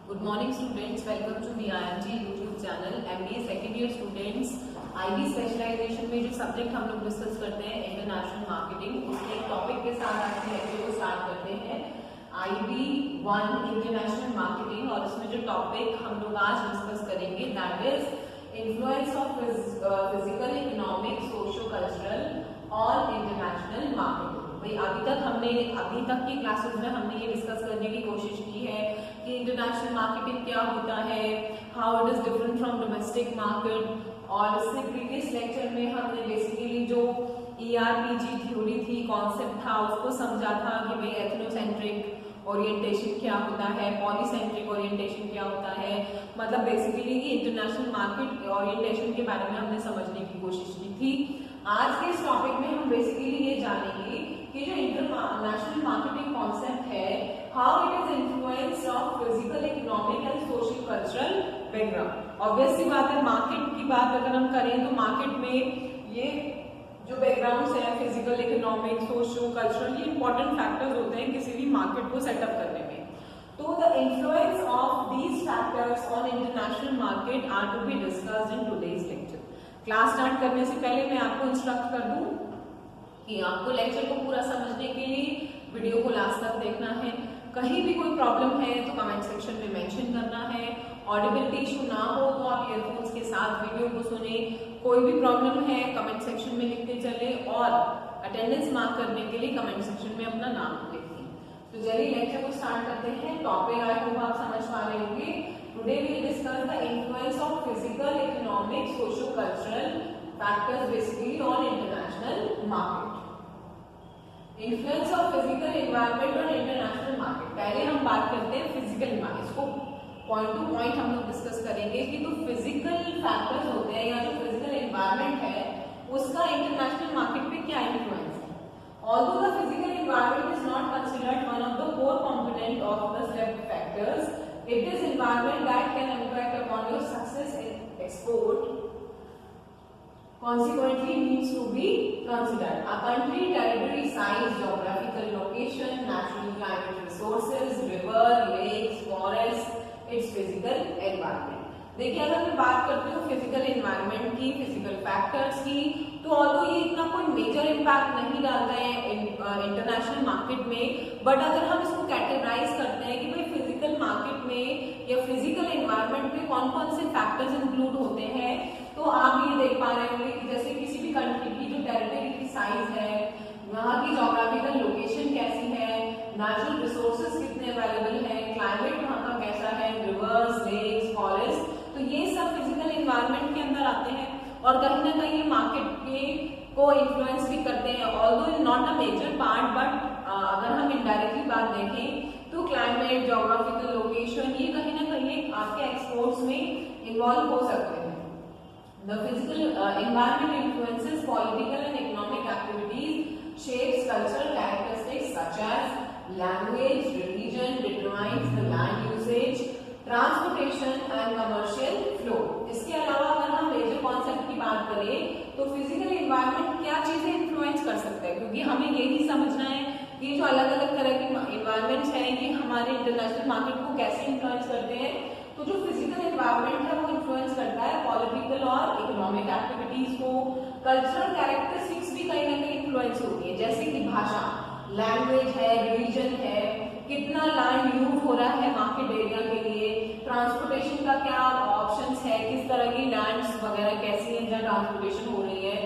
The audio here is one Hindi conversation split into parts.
Good morning students, welcome to the IMG YouTube channel. MBA second year students, IB specialisation में जो सब्जेक्ट हम लोग डिस्कस करते हैं इंटरनेशनल मार्केटिंग, उसके एक टॉपिक के साथ आज की लेक्चर को स्टार्ट करते हैं IB 1 इंटरनेशनल मार्केटिंग। और इसमें जो टॉपिक हम लोग आज डिस्कस करेंगे that is influence of physical, economic, socio cultural और इंटरनेशनल मार्केटिंग। भाई अभी तक की क्लासेस में हमने ये डिस्कस करने की कोशिश की है कि इंटरनेशनल मार्केटिंग क्या होता है, how it is different from domestic market. और इससे प्रीवियस लेक्चर में हमने बेसिकली जो ERPG थ्योरी थी, कॉन्सेप्ट था, उसको समझा था कि भाई एथनोसेंट्रिक ओरिएंटेशन क्या होता है, पॉलीसेंट्रिक ओरिएंटेशन क्या होता है, मतलब बेसिकली कि इंटरनेशनल मार्केट ओरिएंटेशन के बारे में हमने समझने की कोशिश की थी। आज के इस टॉपिक में हम बेसिकली ये जानेंगे कि जो इंटरनेशनल मार्केटिंग कॉन्सेप्ट है, how it is influence of physical, economic and social cultural background. Obvious सी बात है, मार्केट की बात अगर हम करें तो मार्केट में ये जो बैकग्राउंड्स है, फिजिकल, इकोनॉमिक, सोशो कल्चरल, ये इंपॉर्टेंट फैक्टर्स होते हैं किसी भी मार्केट को सेटअप करने में। तो the influence of these factors on international market are to be discussed in today's lecture. Class start करने से पहले मैं आपको इंस्ट्रक्ट कर दूं कि आपको लेक्चर को पूरा समझने के लिए वीडियो को लास्ट तक देखना है। कहीं भी कोई प्रॉब्लम है तो कमेंट सेक्शन में मेंशन करना है। ऑडिबिलिटी इशू ना हो तो आप ईयरफोन्स के साथ वीडियो को सुने। कोई भी प्रॉब्लम है कमेंट सेक्शन में लिखते चले और अटेंडेंस मार्क करने के लिए कमेंट सेक्शन में अपना नाम लिखें। तो चलिए लेक्चर को स्टार्ट करते हैं। टॉपिक आई होप आप समझ पा रहे होंगे। Today we will discuss the influence of physical, economic, socio cultural factors basically on international market. Influence of physical environment और इंटरनेशनल मार्केट। पहले हम बात करते हैं फिजिकल एनवायरनमेंट। इसको पॉइंट टू पॉइंट हम लोग डिस्कस करेंगे कि जो फिजिकल फैक्टर्स होते हैं या जो फिजिकल एनवायरनमेंट है उसका इंटरनेशनल मार्केट पे क्या इन्फ्लुएंस है। Although the physical environment is not considered one of the core component of the SLEP factors, it is environment that can impact upon your success in export. Consequently, needs to be considered. A country, territory, size, geographical location, natural climate resources, river, lakes, forests, its physical environment. देखिए, अगर मैं बात करती हूँ फिजिकल एनवायरनमेंट की, फिजिकल फैक्टर्स की, तो ऑल्दो ये इतना कोई मेजर इम्पैक्ट नहीं डालता है इंटरनेशनल मार्केट में, बट अगर हम इसको कैटेगराइज करते हैं कि भाई फिजिकल मार्केट में या फिजिकल एनवायरनमेंट में कौन कौन से फैक्टर्स इंक्लूड होते हैं, तो आप ये देख पा रहे होंगे कि जैसे किसी भी कंट्री की जो टेरिटरी की साइज है, वहाँ की जोग्राफिकल लोकेशन कैसी है, नेचुरल रिसोर्सेज कितने अवेलेबल है, क्लाइमेट वहाँ का कैसा है, रिवर्स, लेक्स, फॉरेस्ट, तो ये सब फिजिकल एनवायरनमेंट के अंदर आते हैं और कहीं ना कहीं ये मार्केट के को इन्फ्लुएंस भी करते हैं। Although not a major part, but अगर हम इनडायरेक्टली बात देखें तो क्लाइमेट, जोग्राफिकल लोकेशन, ये कहीं ना कहीं आपके एक्सपोर्ट्स में इन्वॉल्व हो सकते हैं। The physical environment influences political and economic activities, shapes cultural characteristics such as language, religion, determines the land usage, transportation and commercial flow. इसके अलावा अगर हम मेजर कॉन्सेप्ट की बात करें तो फिजिकल एनवायरनमेंट क्या चीजें इन्फ्लुएंस कर सकता है, क्योंकि हमें यही समझना है कि जो अलग अलग तरह के एनवायरनमेंट्स हैं ये हमारे इंटरनेशनल मार्केट को कैसे इन्फ्लुएंस करते हैं। तो जो फिजिकल एनवायरनमेंट है वो इन्फ्लुएंस करता है पॉलिटिकल और इकोनॉमिक एक्टिविटीज को। कल्चरल कैरेक्टरिस्टिक्स भी कहीं ना कहीं इन्फ्लुएंस होती है, जैसे कि भाषा, लैंग्वेज है, रिलीजन है, कितना लैंड यूज हो रहा है मार्केट एरिया के लिए, ट्रांसपोर्टेशन का क्या ऑप्शंस है, किस तरह की लैंड्स वगैरह कैसी है जहाँ ट्रांसपोर्टेशन हो रही है,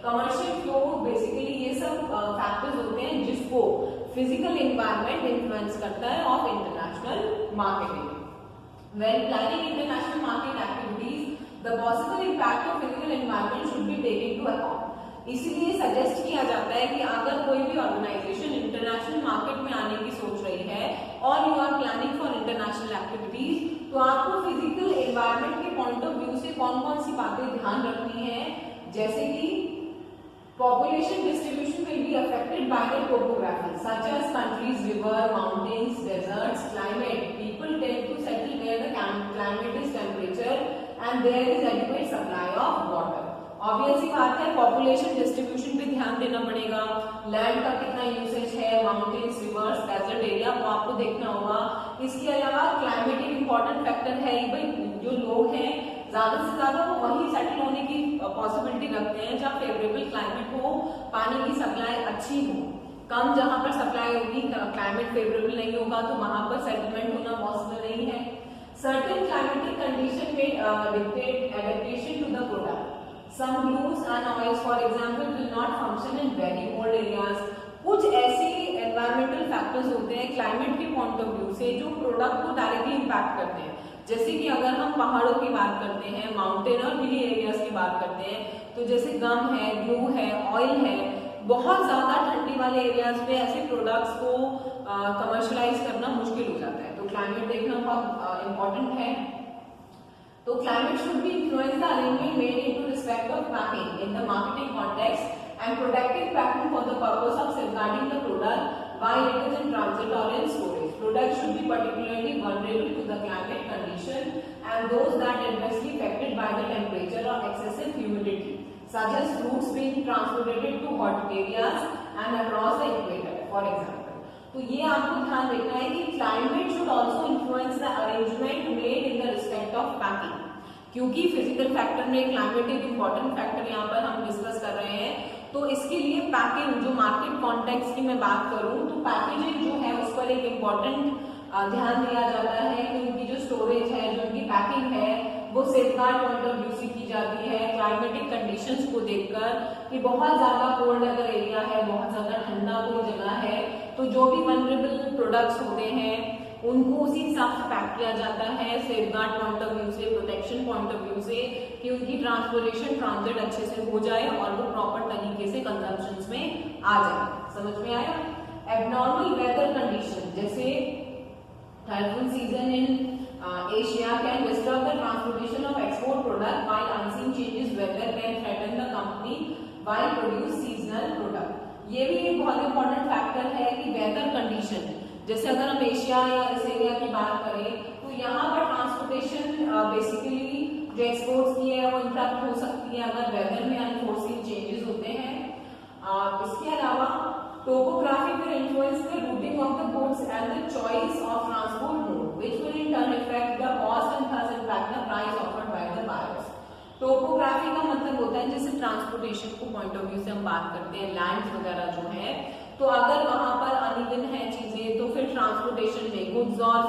कमर्शियल फ्लो, बेसिकली ये सब फैक्टर्स होते हैं जिसको फिजिकल एनवायरनमेंट इन्फ्लुएंस करता है of international marketing. When planning international market activities, the possible impact of physical environment should be taken into account. इसीलिए सजेस्ट किया जाता है कि अगर कोई भी ऑर्गेनाइजेशन इंटरनेशनल मार्केट में आने की सोच रही है और you are planning for international activities, तो आपको फिजिकल एनवायरनमेंट के पॉइंट ऑफ व्यू से कौन कौन सी बातें ध्यान रखनी है, जैसे कि population distribution will be affected by the topography such as countries, river, mountains, deserts, climate. People tend to settle where the climate is temperature and there is adequate supply of water. Obvious सी बात है, पॉपुलेशन डिस्ट्रीब्यूशन पे ध्यान देना पड़ेगा, लैंड का कितना यूसेज है, माउंटेन्स, रिवर्स, डेजर्ट एरिया वो आपको देखना होगा। इसके अलावा क्लाइमेट एक इम्पॉर्टेंट फैक्टर है, भाई जो लोग हैं ज्यादा से ज्यादा वो वहीं सेटल होने की पॉसिबिलिटी रखते हैं जहाँ फेवरेबल क्लाइमेट हो, पानी की सप्लाई अच्छी हो। कम जहां पर सप्लाई होगी, क्लाइमेट फेवरेबल नहीं होगा तो वहां पर सेटलमेंट होना पॉसिबल नहीं है। सर्टेन क्लाइमेटिक कंडीशन में dictate adaptation to the product. Some glues and oils, for example, will not function in very cold areas. कुछ ऐसे एनवायरमेंटल फैक्टर्स होते हैं क्लाइमेट के पॉइंट ऑफ व्यू से जो प्रोडक्ट को डायरेक्टली इम्पैक्ट करते हैं। जैसे कि अगर हम पहाड़ों की बात करते हैं, माउंटेन और हिली एरियाज की बात करते हैं, तो जैसे गम है, ग्लू है, ऑयल है, बहुत ज्यादा ठंडी वाले एरियाज पे ऐसे प्रोडक्ट्स को कमर्शलाइज करना मुश्किल हो जाता है। तो क्लाइमेट देखना बहुत इम्पोर्टेंट है। तो climate should be influence the arrangement made into respect of packing in the marketing context and protective packing for the purpose of safeguarding the product while it is in transit or in storage. Products should be particularly vulnerable to the climate condition and those that adversely affected by the temperature or excessive humidity, such as fruits being transported to hot areas and across the equator, for example. तो ये आपको ध्यान रखना है कि climate should also influence the arrangement made in the respect of packing, क्योंकि फिजिकल फैक्टर में क्लाइमेट एक इंपॉर्टेंट फैक्टर यहाँ पर हम डिस्कस कर रहे हैं। तो इसके लिए पैकिंग, जो मार्केट कॉन्टेक्स्ट की मैं बात करूं तो पैकेजिंग जो है उस पर एक इम्पॉर्टेंट ध्यान दिया जाता है कि उनकी जो स्टोरेज है, जो उनकी पैकिंग है वो सेफगार्ड पॉइंट ऑफ व्यू से की जाती है, क्लाइमेटिक कंडीशंस को देखकर कि बहुत ज्यादा कोल्ड अगर एरिया है, बहुत ज्यादा ठंडा कोई जगह है, तो जो भी वनरेबल प्रोडक्ट्स होते हैं उनको उसी हिसाब से पैक किया जाता है, सेफगार्ड पॉइंट ऑफ व्यू से, प्रोटेक्शन पॉइंट ऑफ व्यू से, कि उनकी ट्रांसपोर्टेशन ट्रांजिट अच्छे से हो जाए और वो प्रॉपर तरीके से कंजम्पशंस में आ जाए। समझ में आया? एबनॉर्मल वेदर कंडीशन जैसे typhoon season in Asia can disturb the transportation of export product, while unseen changes weather can threaten the company while produce seasonal product. ये भी एक बहुत इंपॉर्टेंट फैक्टर है कि वेदर कंडीशन, जैसे अगर हम एशिया या इस एरिया की बात करें तो यहाँ पर ट्रांसपोर्टेशन बेसिकली जो एक्सपोर्ट्स की है वो इंटरप्ट हो सकती है अगर वेदर में अनफोर्सिन चेंजेस होते हैं। इसके अलावा topography will influence the routing of the goods and the choice of transport mode, which will in turn affect the cost and thus impact the price offered by the buyers. Topography का मतलब होता है जैसे ट्रांसपोर्टेशन को पॉइंट ऑफ व्यू से हम बात करते हैं, लैंड वगैरह जो है, तो अगर वहां पर अनइवन है चीजें तो फिर ट्रांसपोर्टेशन में गुड्स और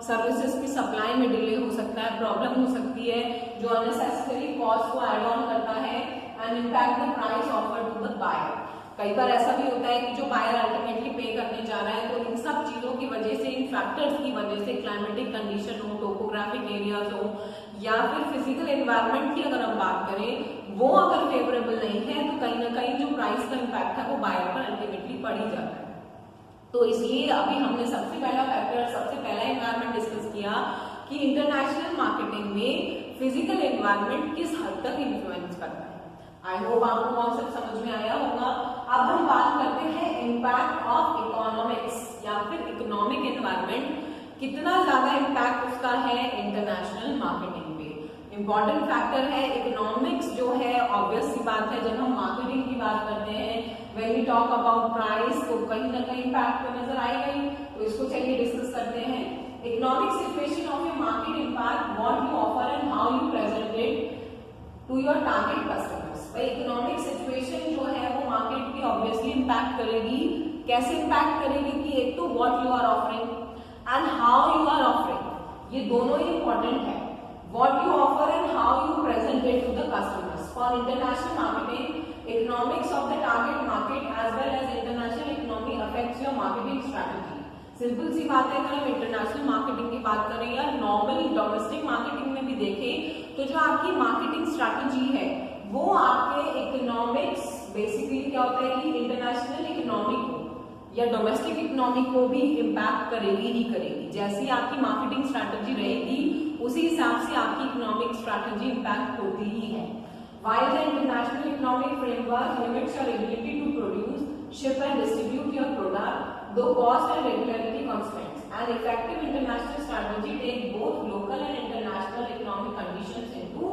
सर्विसेज की सप्लाई में डिले हो सकता है, प्रॉब्लम हो सकती है, जो अननेसेसरी कॉस्ट को एड ऑन करता है and impact the price offered to the buyer. कई बार ऐसा भी होता है कि जो बायर अल्टीमेटली पे करने जा रहा है, तो इन सब चीजों की वजह से, इन फैक्टर्स की वजह से, क्लाइमेटिक कंडीशन हो, टोपोग्राफिक एरियाज हो या फिर फिजिकल एनवायरनमेंट की अगर हम बात करें, वो अगर फेवरेबल नहीं है तो कहीं ना कहीं जो प्राइस का इम्पैक्ट है वो बायर पर अल्टीमेटली पड़ ही जाता है। तो इसलिए अभी हमने सबसे पहला फैक्टर, सबसे पहला एनवायरनमेंट डिस्कस किया कि इंटरनेशनल मार्केटिंग में फिजिकल एनवायरनमेंट किस हद तक इन्फ्लुएंस करता है। आई होप आपको कॉन्सेप्ट समझ में आया होगा। अब हम बात करते हैं इम्पैक्ट ऑफ इकोनॉमिक्स या फिर इकोनॉमिक एनवायरनमेंट, कितना ज्यादा इम्पैक्ट उसका है इंटरनेशनल मार्केटिंग पे। इंपॉर्टेंट फैक्टर है इकोनॉमिक्स जो है, ऑब्वियस सी बात है जब हम मार्केटिंग की बात करते हैं, when we talk about price, तो कहीं ना कहीं इम्पैक्ट तो नजर आएगा ही। तो इसको चलिए डिस्कस करते हैं। Economic situation of a market impact what you offer and how you present it to your target customers. Economic situation जो है वो मार्केट की ऑब्वियसली इम्पैक्ट करेगी। कैसे इम्पैक्ट करेगी कि एक तो what you are offering and how you are offering, ये दोनों ही इंपॉर्टेंट है। What you offer and how you present it to the customers. For international marketing, economics of the target market as well as international economy affects your marketing strategy. Simple सी बात है, अगर हम इंटरनेशनल मार्केटिंग की बात करें या नॉर्मल डोमेस्टिक मार्केटिंग में भी देखें, तो जो आपकी मार्केटिंग स्ट्रैटेजी है वो आपके इकोनॉमिक्स, बेसिकली क्या होता है कि इंटरनेशनल इकोनॉमी को या डोमेस्टिक इकोनॉमी को भी इम्पैक्ट करेगी ही करेगी। जैसी आपकी मार्केटिंग स्ट्रैटेजी रहेगी उसी हिसाब से आपकी इकोनॉमिक स्ट्रैटेजी इम्पैक्ट होती ही है। While the international economic framework limits your ability to produce, ship and distribute your product, though cost and regularity constraints, an effective international strategy take both local and international economic conditions into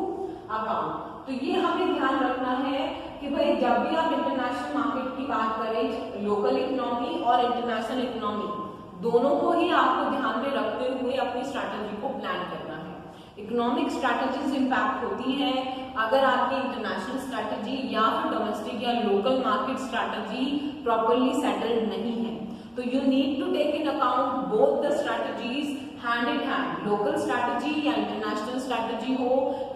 account. तो ये हमें ध्यान रखना है कि भाई जब भी आप इंटरनेशनल मार्केट की बात करें, लोकल इकोनॉमी और इंटरनेशनल इकोनॉमी दोनों को ही आपको ध्यान में रखते हुए अपनी स्ट्रैटेजी को प्लान करना है। इकोनॉमिक स्ट्रैटेजीज इंपैक्ट होती है अगर आपकी इंटरनेशनल स्ट्रैटेजी या फिर डोमेस्टिक या local market strategy properly settled नहीं है। तो you need to take in account both the strategies hand in hand, local strategy या इंटरनेशनल स्ट्रैटेजी हो,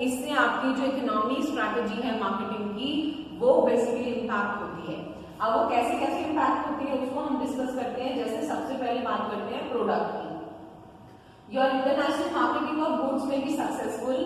इससे आपकी जो इकोनॉमी स्ट्रैटेजी है मार्केटिंग की वो बेसिकली इंपैक्ट होती है। अब वो कैसे कैसे इंपैक्ट होती है उसको हम डिस्कस करते हैं। जैसे सबसे पहले बात करते हैं प्रोडक्ट की। Your international marketing of goods may be successful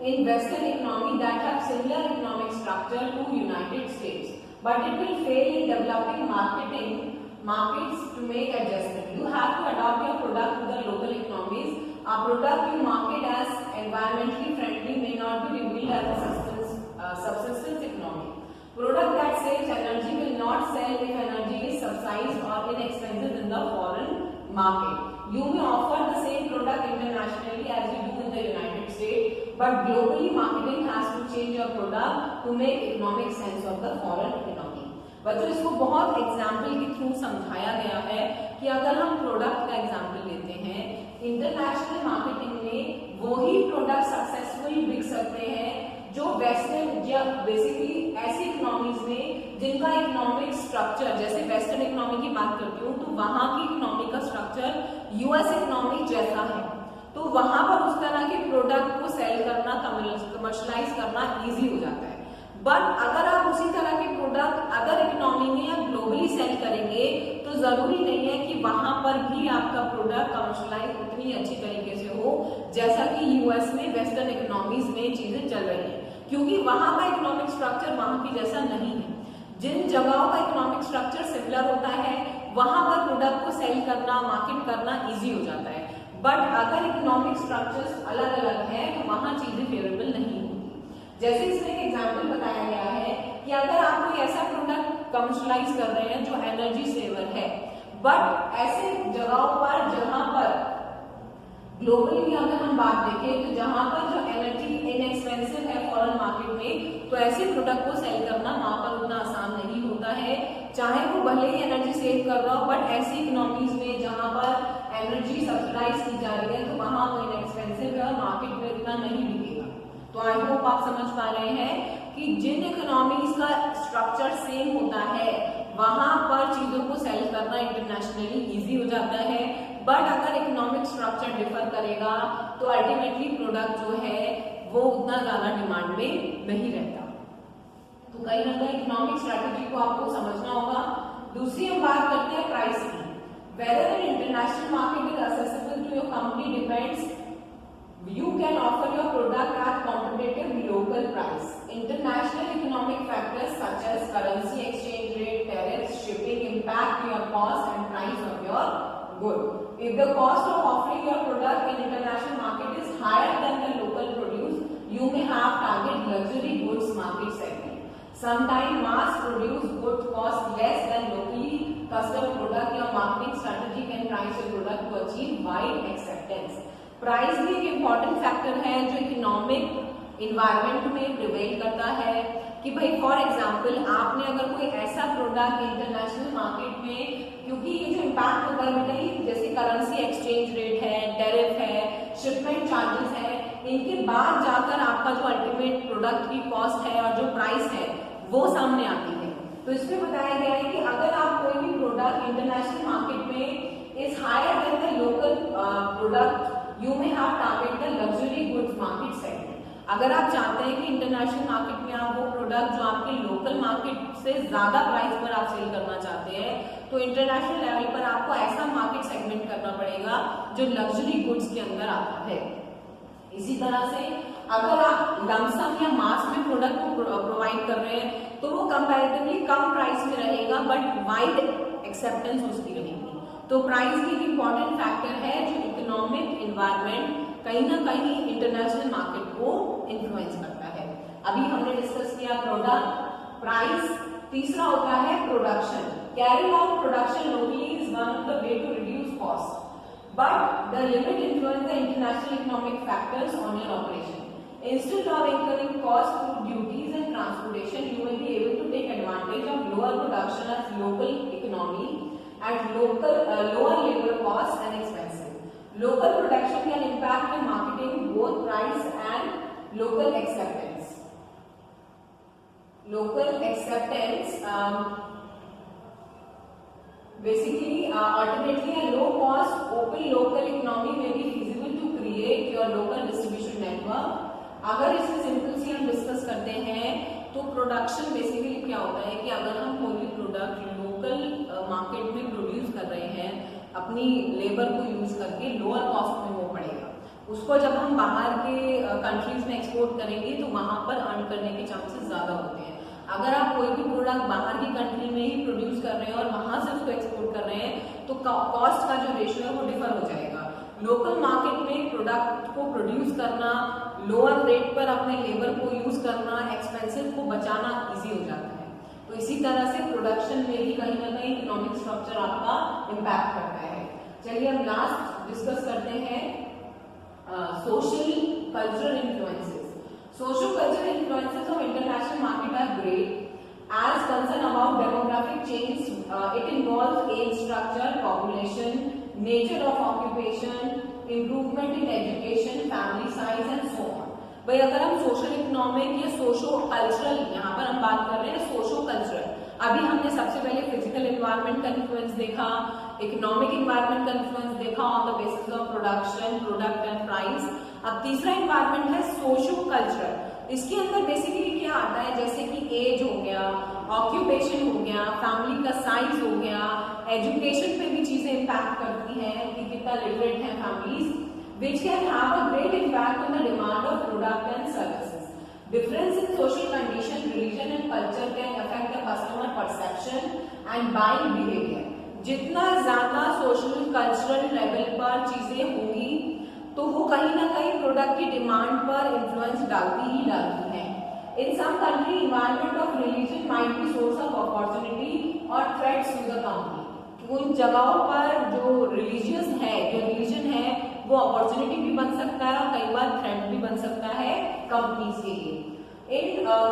in Western economy that have similar economic structure to United States, but it will fail in developing markets to make adjustment. You have to adapt your product to the local economies. A product you market as environmentally friendly may not be revealed as a subsistence economy. Product that saves energy will not sell if energy is subsidized or inexpensive in the foreign market. You may offer the same product internationally as you do in the United States, but globally marketing has to change your product to make economic sense of the foreign economy. बच्चों इसको बहुत एग्जाम्पल के थ्रू समझाया गया है कि अगर हम प्रोडक्ट का एग्जाम्पल लेते हैं, इंटरनेशनल मार्केटिंग में वही प्रोडक्ट सक्सेसफुल बिक सकते हैं जो वेस्टर्न या बेसिकली ऐसी इकोनॉमीज में जिनका इकोनॉमिक स्ट्रक्चर, जैसे वेस्टर्न इकोनॉमी की बात करती हूँ तो वहां की इकोनॉमी का स्ट्रक्चर यूएस इकोनॉमी जैसा है, तो वहां पर उस तरह के प्रोडक्ट को सेल करना, कमर्शलाइज करना इजी हो जाता है। बट अगर आप उसी तरह के प्रोडक्ट अदर इकोनॉमी में या ग्लोबली सेल करेंगे तो जरूरी नहीं है कि वहां पर भी आपका प्रोडक्ट कमर्शलाइज उतनी अच्छी तरीके से हो जैसा कि यूएस में वेस्टर्न इकोनॉमीज में चीजें चल रही हैं, क्योंकि वहां का इकोनॉमिक स्ट्रक्चर वहां की जैसा नहीं है। जिन जगहों का इकोनॉमिक स्ट्रक्चर सिमिलर होता है वहां पर प्रोडक्ट को सेल करना, मार्केट करना इजी हो जाता है। बट अगर इकोनॉमिक स्ट्रक्चर्स अलग अलग है तो वहां चीजें फेवरेबल नहीं होती। जैसे इसमें एक एग्जाम्पल बताया गया है कि अगर आप कोई ऐसा प्रोडक्ट कमर्शलाइज कर रहे हैं जो एनर्जी सेवर है, बट ऐसे जगहों पर जहां पर ग्लोबली अगर हम बात देखें तो जहां पर जो एनर्जी इनएक्सपेंसिव है फॉरेन मार्केट में, तो ऐसे प्रोडक्ट को सेल करना वहां पर उतना आसान नहीं होता है, चाहे वो भले ही एनर्जी सेव कर रहा हो, बट ऐसी इकोनॉमीज में जहां पर एनर्जी सब्सिडाइज की जा रही है तो वहां वो इनएक्सपेंसिव है और मार्केट में इतना नहीं बिकेगा। तो आई होप आप समझ पा रहे हैं कि जिन इकोनॉमीज का स्ट्रक्चर सेम होता है वहां पर चीजों को सेल करना इंटरनेशनली इजी हो जाता है, बट अगर इकोनॉमिक स्ट्रक्चर डिफर करेगा तो अल्टीमेटली प्रोडक्ट जो है वो उतना ज्यादा डिमांड में नहीं रहता। तो कहीं ना कहीं इकोनॉमिक स्ट्रैटेजी को आपको समझना होगा। दूसरी हम बात करते हैं प्राइस की। Whether an international market is accessible to your company depends you can offer your product at competitive local price. International economic factors such as currency exchange rate, tariffs, shipping impact your cost and price of your good. If the cost of offering your product in international market is higher than the local produce, you may have target luxury goods market segment. Sometimes mass produced goods cost less than locally custom product. Your marketing strategy can price your product to achieve wide acceptance. Price भी एक इम्पॉर्टेंट फैक्टर है जो इकोनॉमिक इन्वायरमेंट में प्रिवेल करता है कि भाई फॉर एग्जांपल आपने अगर कोई ऐसा प्रोडक्ट इंटरनेशनल मार्केट में, क्योंकि ये जो इम्पैक्ट होगा बेटा जैसे करेंसी एक्सचेंज रेट है, टैरिफ है, शिपमेंट चार्जेस है, इनके बाद जाकर आपका जो अल्टीमेट प्रोडक्ट की कॉस्ट है और जो प्राइस है वो सामने आती है। तो इसमें बताया गया है कि अगर आप कोई भी प्रोडक्ट इंटरनेशनल मार्केट में is higher than the local product, you may have target the luxury goods market segment. अगर आप चाहते हैं कि इंटरनेशनल मार्केट में आप वो प्रोडक्ट जो आपके लोकल मार्केट से ज्यादा प्राइस पर आप सेल करना चाहते हैं, तो इंटरनेशनल लेवल पर आपको ऐसा मार्केट सेगमेंट करना पड़ेगा जो लग्जरी गुड्स के अंदर आता है। इसी तरह से अगर आप लमसम या मास में प्रोडक्ट को प्रोवाइड कर रहे हैं तो वो कंपैरेटिवली कम प्राइस में रहेगा, बट वाइड एक्सेप्टेंस उसकी रहेगी। तो प्राइस भी एक इम्पॉर्टेंट फैक्टर है जो इकोनॉमिक इन्वायरमेंट कहीं ना कहीं इंटरनेशनल मार्केट को इन्फ्लुएंस करता है। अभी हमने डिस्कस किया प्रोडक्ट, प्राइस, तीसरा होता है production. Carry out production locally is one of the way to reduce cost, but the limit influence the international economic factors on your operation. Instead of incurring costs through duties and transportation, you may be able to take advantage of lower production as local economy at lower labor costs and expenses. Local production can impact your marketing, both price and local acceptance. Local acceptance basically alternately a low cost open local economy may be feasible to create your local distribution network. अगर इसे सिंपल सी हम डिस्कस करते हैं तो प्रोडक्शन बेसिकली क्या होता है कि अगर हम कोई भी प्रोडक्ट लोकल मार्केट में प्रोड्यूस कर रहे हैं अपनी लेबर को यूज करके लोअर कॉस्ट में वो पड़ेगा, उसको जब हम बाहर के कंट्रीज में एक्सपोर्ट करेंगे तो वहां पर अर्न करने के चांसेस ज्यादा होते हैं। अगर आप कोई भी प्रोडक्ट बाहर की कंट्री में ही प्रोड्यूस कर रहे हैं और वहां से उसको एक्सपोर्ट कर रहे हैं तो कॉस्ट का जो रेशियो है वो डिफर हो जाएगा। लोकल मार्केट में प्रोडक्ट को प्रोड्यूस करना, लोअर रेट पर अपने लेबर को यूज करना, एक्सपेंसिव को बचाना इजी हो जाता है। तो इसी तरह से प्रोडक्शन में भी कहीं ना कहीं इकोनॉमिक स्ट्रक्चर आपका इम्पैक्ट करता है। चलिए हम लास्ट डिस्कस करते हैं social cultural influences. Social cultural influences of international market are great. As concern about demographic change, it involves age structure, population, nature of occupation, improvement in education, family size and so on. भाई अगर हम सोशल इकोनॉमिक या सोशो कल्चरल, यहाँ पर हम बात कर रहे हैं सोशो कल्चरल। अभी हमने सबसे पहले फिजिकल एनवायरनमेंट का इन्फ्लुएंस देखा, इकोनॉमिक एनवायरनमेंट का इन्फ्लुएंस देखा on the basis of production, product and price. अब तीसरा एनवायरनमेंट है सोशो कल्चरल। इसके अंदर बेसिकली क्या आता है, जैसे कि एज हो गया, ऑक्यूपेशन हो गया, फैमिली का साइज हो गया, एजुकेशन पे भी चीजें इम्पैक्ट करती हैं कि कितना लिटरेट है families, which can have a great impact on the demand of product and services. Difference in social condition, religion and culture can affect the customer perception and buying behavior. जितना ज्यादा सोशल कल्चरल लेवल पर चीजें होंगी तो वो कहीं ना कहीं प्रोडक्ट की डिमांड पर इन्फ्लुएंस डालती ही डालती है। In some country, environment of religion might be source of opportunity or threats to the company. उन जगहों पर जो रिलीजियस है, जो रिलीजन है, वो अपॉर्चुनिटी भी बन सकता है और कई बार थ्रेट भी बन सकता है कंपनीज के लिए। In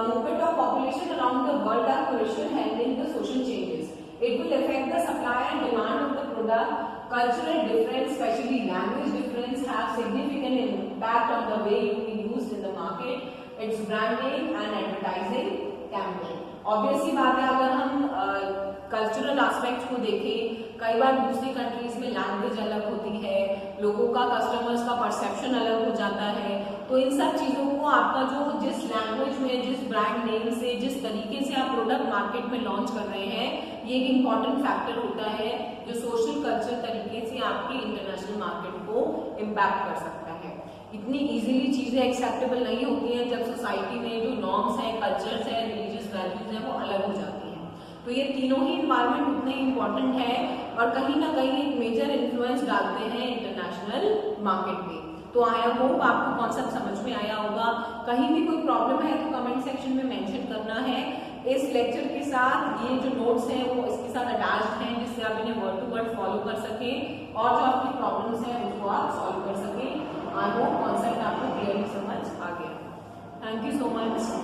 movement of population around the world are crucial handling the social changes. It will affect the supply and demand of the product. Cultural difference, especially language difference, have significant impact on the way it will be used in the market, its branding and advertising campaign. Obviously बात है, अगर हम कल्चरल एस्पेक्ट को देखें, कई बार दूसरी कंट्रीज में लैंग्वेज अलग होती है, लोगों का कस्टमर्स का परसेप्शन अलग हो जाता है, तो इन सब चीजों को आपका जो जिस लैंग्वेज में, जिस ब्रांड नेम से, जिस तरीके से आप प्रोडक्ट मार्केट में लॉन्च कर रहे हैं, ये एक इम्पॉर्टेंट फैक्टर होता है जो सोशल कल्चर तरीके से आपकी इंटरनेशनल मार्केट को इम्पैक्ट कर सकता है। इतनी इजीली चीजें एक्सेप्टेबल नहीं होती हैं जब सोसाइटी में जो नॉर्म्स हैं, कल्चर्स हैं, रिलीजियस वैल्यूज हैं, वो अलग हो जाती हैं। तो ये तीनों ही इन्वायरमेंट उतने इम्पोर्टेंट है और कहीं ना कहीं एक मेजर इन्फ्लुएंस डालते हैं इंटरनेशनल मार्केट में। तो आई होप आपको कॉन्सेप्ट समझ में आया होगा। कहीं भी कोई प्रॉब्लम है तो कमेंट सेक्शन में मेंशन करना है। इस लेक्चर के साथ ये जो नोट्स हैं वो इसके साथ अटैच्ड हैं, जिससे आप इन्हें वर्ड टू वर्ड फॉलो कर सकें और जो आपकी प्रॉब्लम्स हैं उसको आप सॉल्व कर सकें। आई होप कॉन्सेप्ट आपको क्लियरली समझ आ गया। Thank you so much.